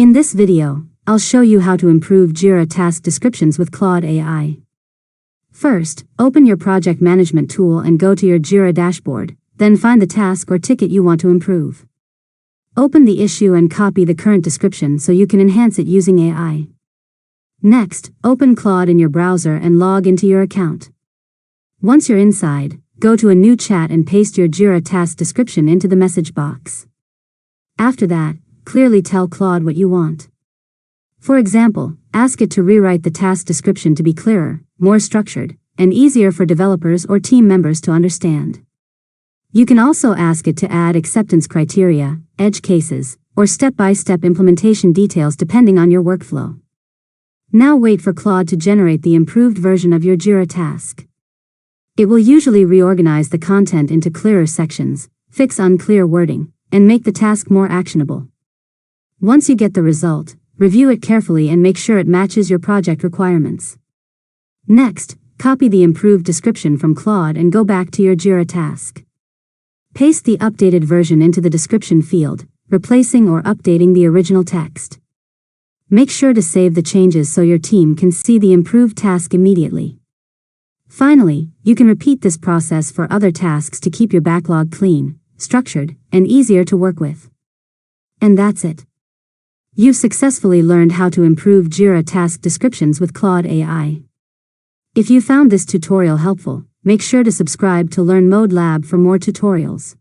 In this video, I'll show you how to improve Jira task descriptions with Claude AI. First, open your project management tool and go to your Jira dashboard, then find the task or ticket you want to improve. Open the issue and copy the current description so you can enhance it using AI. Next, open Claude in your browser and log into your account. Once you're inside, go to a new chat and paste your Jira task description into the message box. After that, clearly tell Claude what you want. For example, ask it to rewrite the task description to be clearer, more structured, and easier for developers or team members to understand. You can also ask it to add acceptance criteria, edge cases, or step-by-step implementation details depending on your workflow. Now wait for Claude to generate the improved version of your Jira task. It will usually reorganize the content into clearer sections, fix unclear wording, and make the task more actionable. Once you get the result, review it carefully and make sure it matches your project requirements. Next, copy the improved description from Claude and go back to your Jira task. Paste the updated version into the description field, replacing or updating the original text. Make sure to save the changes so your team can see the improved task immediately. Finally, you can repeat this process for other tasks to keep your backlog clean, structured, and easier to work with. And that's it. You've successfully learned how to improve Jira task descriptions with Claude AI. If you found this tutorial helpful, make sure to subscribe to Learn Mode Lab for more tutorials.